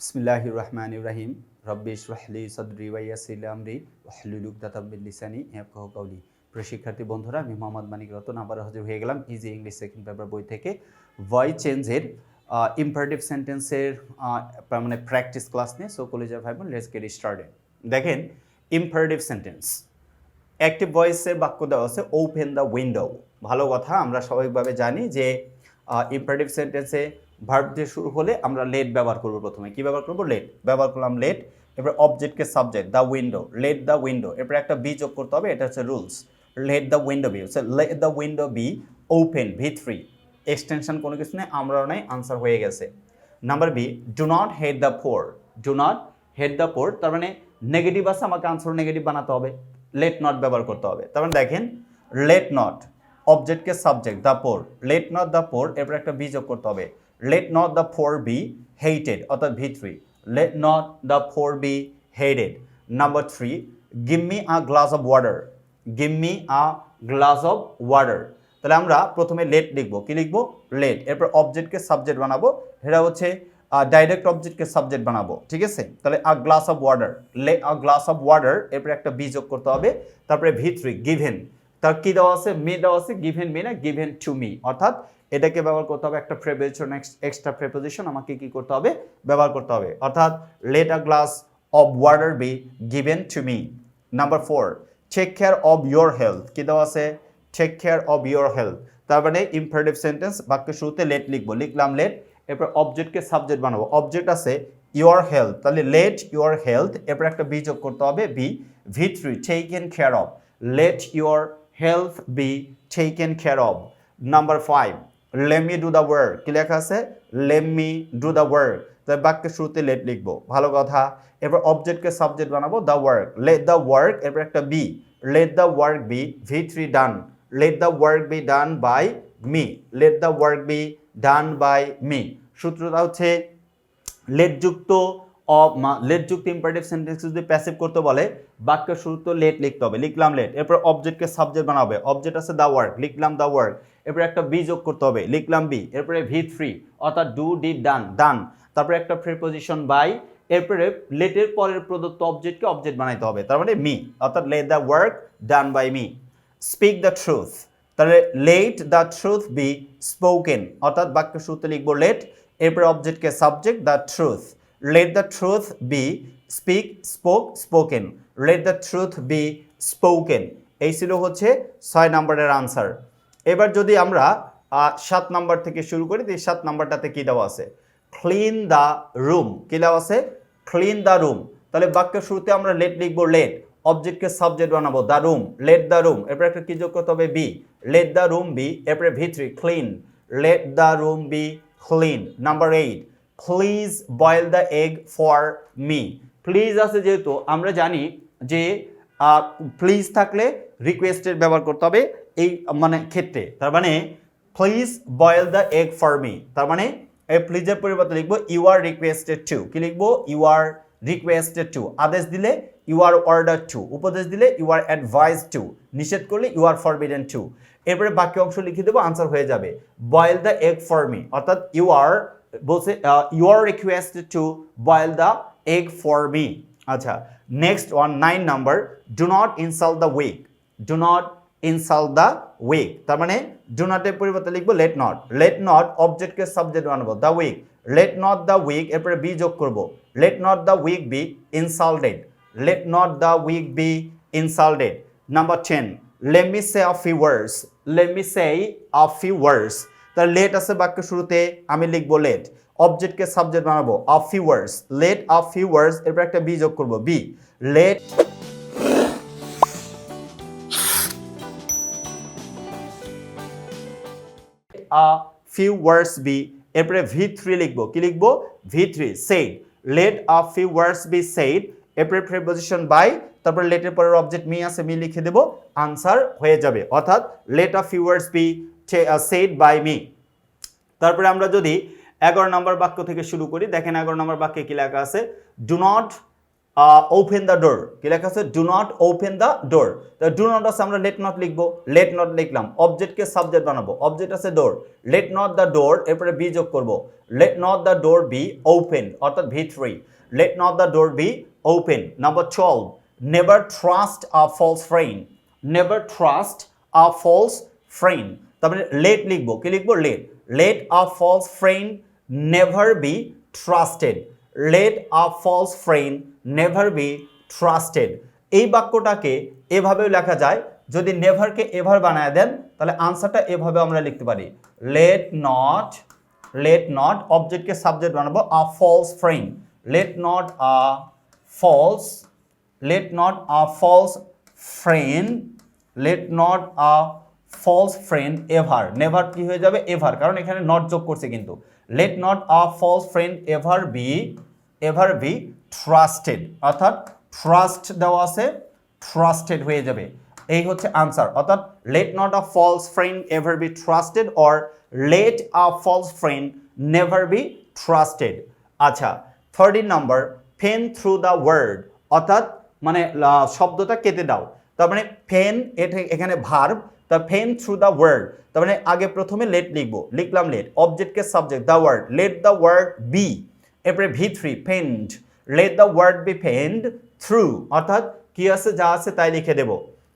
বিসমিল্লাহির রহমানির রহিম রব্বি ইশরাহ লি সাদরি ওয়া ইয়াসসির লি আমরি ওয়াহলুল উকদাতাম মিন লিসানি ইয়াফকাহু কাওলি। প্রিয় শিক্ষার্থী বন্ধুরা, আমি মোহাম্মদ মানিক রতন আবার হাজির হয়ে গেলাম ইজি ইংলিশ সেকেন্ড পেপার বই থেকে ভয়েস চেঞ্জের ইম্পারেটিভ সেন্টেন্সের মানে প্র্যাকটিস ক্লাস নিয়ে। সো কলেজের ভাই বোন, লেটস গেট স্টার্টেড। দেখেন, ইম্পারেটিভ সেন্টেন্স অ্যাক্টিভ ভয়েসের বাক্য দেওয়া আছে ওপেন দ্য উইন্ডো। ভালো কথা, আমরা স্বাভাবিকভাবে জানি যে ইম্পারেটিভ সেন্টেন্সে ভার্ব দিয়ে শুরু হলে আমরা লেট ব্যবহার করব। প্রথমে কি ব্যবহার করব? লেট ব্যবহার করলাম, লেট। এবার অবজেক্টকে subject the window, let the window. এরপর একটা বি যোগ করতে হবে, এটা হচ্ছে rules. Let the window be, let the window be open, V3। Extension কোনো কিছু নেই, আমরাও নাই, আনসার হয়ে গেছে। Number B, do not hate the poor. Do not hate the poor, তার মানে নেগেটিভ আছে, আমাকে আনসার নেগেটিভ বানাতে হবে, লেট নট ব্যবহার করতে হবে। তার মানে দেখেন, লেট নট অবজেক্টকে subject the poor, let not the poor, এরপর একটা বি যোগ করতে হবে। Let not the poor be hated, অর্থাৎ V3। Let not the poor be hated. Number 3, give me a glass of water. Give me a glass of water. তাহলে আমরা প্রথমে let লিখবো, কি লিখবো? লেট। এরপর অবজেক্টকে সাবজেক্ট বানাবো, এটা হচ্ছে ডাইরেক্ট অবজেক্টকে সাবজেক্ট বানাবো, ঠিক আছে? তাহলে আ গ্লাস অফ ওয়াটার, লে আ গ্লাস অফ ওয়াটার, এরপর একটা বি যোগ করতে হবে। তারপরে V3 গিভেন, তার কি দেওয়া আছে? মে দেওয়া আছে, গিভেন মে না, গিভেন টু মি, অর্থাৎ এটাকে ব্যবহার করতে হবে একটা প্রেপোজিশন, এক্সট্রা প্রেপোজিশন আমাকে কি করতে হবে? ব্যবহার করতে হবে, অর্থাৎ let a glass of water be given to me. Number 4, take care of your health, কি দেওয়া আছে? Take care of your health. তার মানে ইম্পারেটিভ সেন্টেন্স, বাক্যের শুরুতে লেট লিখবো, লিখলাম লেট। এরপর অবজেক্টকে সাবজেক্ট বানাবো, অবজেক্ট আছে ইয়োর হেলথ, তাহলে লেট ইয়োর হেলথ। এরপর একটা বি যোগ করতে হবে, be, V3 taken care of, let your health be taken care of. Number 5, let me do the work, কি লেখা আছে? Let me do the work, তাই বাক্যের শুরুতে লেট লিখবো, ভালো কথা। এরপর অবজেক্টকে সাবজেক্ট বানাবো the work, let the work, এরপর একটা be, let the work B V3 done, let the work be done by me, let the work be done by me. সূত্রটা হচ্ছে লেটযুক্ত লেটযুক্ত ইম্পারেটিভ সেন্টেন্স যদি প্যাসিভ করতে বলে, বাক্যের শুরুতে লেট লিখতে হবে, লিখলাম লেট। এরপর অবজেক্টকে সাবজেক্ট বানাবে, অবজেক্ট আছে দ্য ওয়ার্ক, লিখলাম দ্য ওয়ার্ক। এরপর একটা বি যোগ করতে হবে, লিখলাম বি। এরপরে V3 অর্থাৎ ডু ডিড ডান, ডান। তারপরে একটা প্রিপোজিশন বাই, এরপরে লেটের পরের প্রদত্ত অবজেক্টকে অবজেক্ট বানাইতে হবে, তার মানে মি, অর্থাৎ let the work done by me. Speak the truth, তাহলে let the truth be spoken, অর্থাৎ বাক্যের শুরুতে লিখবো লেট, এরপর অবজেক্টকে subject the truth, let the truth be speak, spoke, spoken, let the truth be spoken. এই ছিল হচ্ছে 6 নম্বরের আনসার। এবার যদি আমরা 7 নম্বর থেকে শুরু করি, 7 নম্বরটাতে কি দেওয়া আছে? ক্লিন দ্য রুম, কি দেওয়া আছে? Clean the room. তাহলে বাক্যের শুরুতে আমরা লেট লিখবো, লেট, অবজেক্টকে সাবজেক্ট বানাবো the room, let the room. এরপর একটা কি যোগ করতে হবে? Be, let the room be, এরপরে V3 clean, let the room be clean. Number 8, please boil the egg for me. Please আছে যেহেতু, আমরা জানি যে প্লিজ থাকলে রিকোয়েস্টের ব্যবহার করতে হবে এই মানে ক্ষেত্রে। তার মানে please boil the egg for me, তার মানে এই প্লিজের পরিবর্তে লিখবো ইউ আর রিকোয়েস্টেড টু, কি লিখবো? You are requested to. আদেশ দিলে ইউ আর অর্ডার টু, উপদেশ দিলে ইউ আর অ্যাডভাইস টু, নিষেধ করলে ইউ আর ফরবিডেন টু। এরপরে বাকি অংশ লিখে দেবো, আনসার হয়ে যাবে boil the egg for me, অর্থাৎ ইউ আর বলছে you are requested to boil the egg for me. আচ্ছা, next one, 9 number, do not insult the weak, do not insult the weak. তার মানে ডু নটের পরিবর্তে লিখবো লেট নট, লেট নট অবজেক্টকে subject বানাবো the weak, let not the weak, এরপরে be যোগ করবো, let not the weak be insulted, let not the weak be insulted. Number 10, let me say a few words, let me say a few words. তার let আছে বাক্যের শুরুতে, আমি লিখবো let, অবজেক্টকে সাবজেক্ট বানাবো a few words, let a few words, এরপর একটা বি যোগ করবো, be, let a few words be, এরপরে V3 লিখবো, কি লিখবো? V3 said, let a few words be said, এরপরে প্রিপোজিশন বাই, তারপর লেটের পরের অবজেক্ট মি আছে, মি লিখে দেবো, আনসার হয়ে যাবে, অর্থাৎ let a few words be said by me. তারপরে আমরা যদি 11 নম্বর বাক্য থেকে শুরু করি, দেখেন 11 নম্বর বাক্যে কি লেখা আছে? Do not open the door, কি লেখা আছে? Do not open the door. তো ডু নট আছে, আমরা লেট নট লিখবো, লেট নট লিখলাম, অবজেক্টকে সাবজেক্ট বানাবো, অবজেক্ট আছে door, let not the door, এরপরে বি যোগ করবো, let not the door be open, অর্থাৎ V3, let not the door be open. Number 12, never trust a false friend, never trust a false friend, তারপরে late লিখবো, কি লিখবো? Let, let a false friend never be trusted, let a false friend never be trusted. এই বাক্যটাকে এভাবেও লেখা যায়, যদি নেভারকে এভার বানায় দেন তাহলে আনসারটা এভাবে আমরা লিখতে পারি, লেট নট অবজেক্টকে সাবজেক্ট বানাবো, a false friend, let not a false, let not a false friend, let not a false friend ever, never কি হয়ে যাবে? এভার, কারণ এখানে নট যোগ করছে কিন্তু। Let not a false friend ever be trusted, অর্থাৎ ট্রাস্ট দেওয়া আছে, ট্রাস্টেড হয়ে যাবে, এই হচ্ছে আনসার। অর্থাৎ let not a false friend ever be trusted or let a false friend never be trusted. আচ্ছা, 13 নাম্বার, ফেন থ্রু দ্য ওয়ার্ড, অর্থাৎ মানে শব্দটা কেটে দাও, তার মানে ফেন, এটা এখানে ভার্ব, তা ফেন থ্রু দ্য ওয়ার্ড, তার মানে আগে প্রথমে লেট লিখবো, লিখলাম লেট, অবজেক্টকে subject the word, let the word be, এরপরে V3 penned, let the word be penned through, অর্থাৎ কি আছে যা আছে তাই লিখে দেব।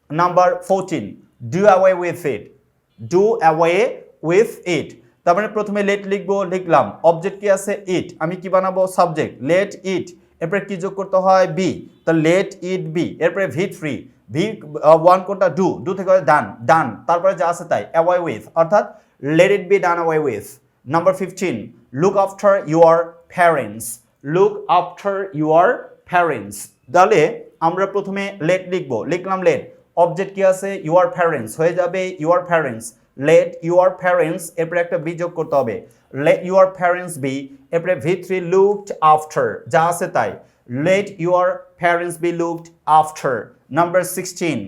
Number 14, do away with it, do away with it, তার মানে প্রথমে লেট লিখবো, লিখলাম, অবজেক্ট কি আছে? ইট, আমি কি বানাবো? সাবজেক্ট, লেট ইট, এরপরে কি যোগ করতে হয়? বি, তা লেট ইট বি, এরপরে V3, V1 কোনটা? ডু থেকে ডান, তারপরে যা আছে তাই, অ্যাওয়ে উইথ, অর্থাৎ let it be done away with. Number 15, look after your parents, look after your parents, তাহলে আমরা প্রথমে লেট লিখবো, লিখলাম লেট, অবজেক্ট কি আছে? ইউর প্যারেন্টস, হয়ে যাবে your parents, late your parents, এরপরে একটা বি যোগ করতে হবে, লেট ইউর প্যারেন্টস বি, এরপরে V3 লুকড আফটার, যা আছে তাই, let your parents be looked after. Number 16,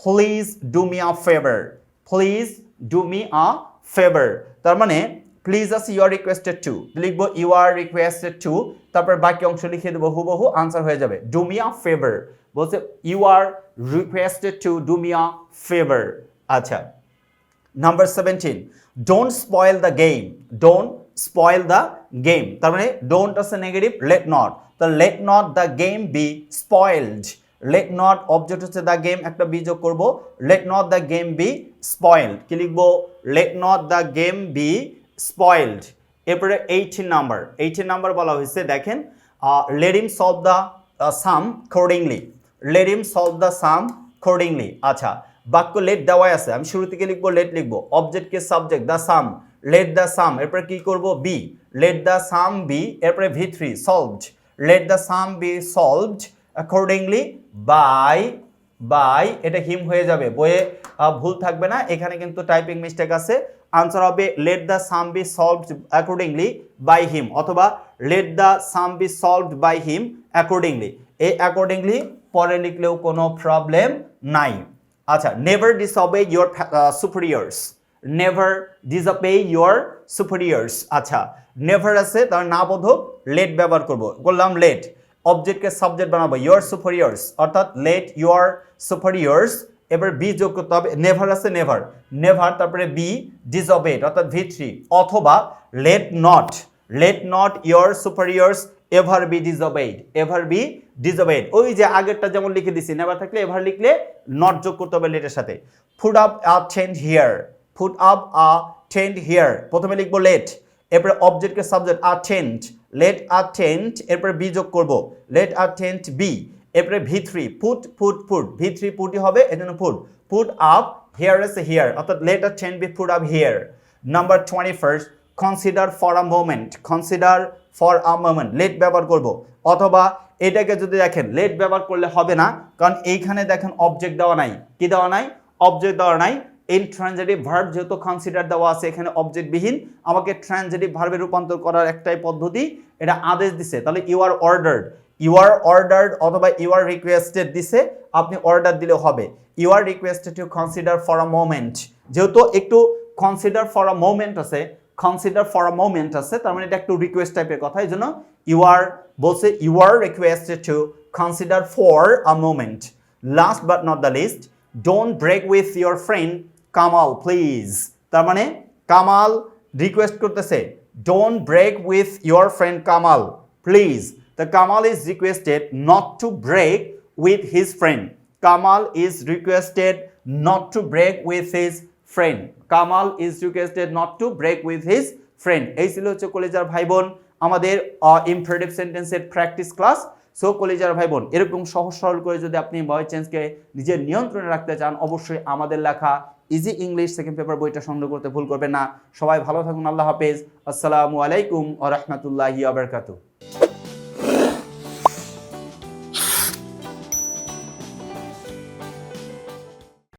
please do me a favour, please do me a favour, তার মানে প্লিজ আছে ইউ আর রিকোয়েস্টেড টু, লিখবো ইউ আর রিকোয়েস্টেড টু, তারপর বাকি অংশ লিখে দেবো, হুবহু আনসার হয়ে যাবে। ডু মি আ ফেভার, বলছে you are requested to do me a favour. আচ্ছা, number 17, don't spoil the game, don't spoil the game, তার মানে ডোন্ট আছে নেগেটিভ, লেট নট, তো late not the game B spoiled, let not object হচ্ছে the game, একটা be যোগ করবো, let not the game B spoiled, কি লিখবো? Let not the game B spoiled. এরপরে 18 নাম্বার বলা হয়েছে, দেখেন, let him solve the some accordingly, let him solve the some accordingly. আচ্ছা, বাক্য লেট দেওয়াই আছে, আমি শুরু থেকে লিখবো লেট লিখবো, অবজেক্টকে subject the sum, let the sum, এরপরে কি করব? Be, let the sum be, এরপরে V3 solved, let the sum be solved accordingly by, এটা হিম হয়ে যাবে, বইয়ে ভুল থাকবে না, এখানে কিন্তু টাইপিং মিস্টেক আছে, আনসার হবে let the sum be solved accordingly by him, অথবা let the sum be solved by him accordingly, এই অ্যাকর্ডিংলি পরে লিখলেও কোনো প্রবলেম নাই। আচ্ছা, never disobey your superiors, never disobey your superiors. আচ্ছা, নেভার আছে, তার না বোধক লেট ব্যবহার করলাম লেট, অবজেক্টকে সাবজেক্ট বানাবো, ইয়োর সুপিরিয়র্স, অর্থাৎ লেট ইয়োর সুপিরিয়র্স, এবার বি যোগ করতে হবে, নেভার আছে নেভার, তারপরে বি ডিসঅবেড, অর্থাৎ V3, অথবা let not your superiors ever be disobeyed, ওই যে আগেরটা যেমন লিখে দিছি, নেভার থাকলে এভার লিখলে নট যোগ করতে হবে লেটের সাথে। Put up a tent here, প্রথমে লিখবো লেট, এরপরে অবজেক্টকে subject a tent, let a tent, এরপরে বি যোগ করবো, লেট আ টেন্ট বি, এরপরে V3 পুট, V3 পুটই হবে, এজন্য পুট আপ হিয়ার আছে হিয়ার, অর্থাৎ let a tent be put up here. Number 21, consider for a moment, let ব্যবহার করব, অথবা এটাকে যদি দেখেন লেট ব্যবহার করলে হবে না, কারণ এইখানে দেখেন অবজেক্ট দেওয়া নাই, কি দেওয়া নাই? অবজেক্ট দেওয়া নাই, ইনট্রানজিটিভ ভার্ব যেহেতু কনসিডার দেওয়া আছে, এখানে অবজেক্ট বিহীন, আমাকে ট্রানজিটিভ ভার্বে রূপান্তর করার একটাই পদ্ধতি, এটা আদেশ দিছে, তাহলে ইউ আর অর্ডার্ড অথবা ইউ আর রিকোয়েস্টেড দিছে, আপনি অর্ডার দিলে হবে, you are requested to consider for a moment, যেহেতু একটু কনসিডার ফর আ মোমেন্ট আছে, কনসিডার ফর আ মোমেন্ট আছে, তার মানে এটা একটু রিকোয়েস্ট টাইপের কথা, এই জন্য ইউ আর বলছে you are requested to consider for a moment. Last but not the least, don't break with your friend Kamal please. তার মানে কামাল রিকোয়েস্ট করতেছে don't break with your friend Kamal please. The Kamal is requested not to break with his friend. Kamal is requested not to break with his friend. Kamal is requested not to break with his friend. এই ছিল হচ্ছে কলেজার ভাই বোন আমাদের ইমপারেটিভ সেন্টেন্সের practice class. So কলেজার ভাই বোন, এরকম সহজ সরল করে যদি আপনি ভয়েস চেঞ্জকে নিজের নিয়ন্ত্রণে রাখতে চান, অবশ্যই আমাদের লেখা ইজি ইংলিশ সেকেন্ড পেপার বইটা সংগ্রহ করতে ভুল করবেন না। সবাই ভালো থাকুন, আল্লাহ হাফেজ, আসসালামু আলাইকুম ওয়া রাহমাতুল্লাহি ওয়া বারাকাতুহু।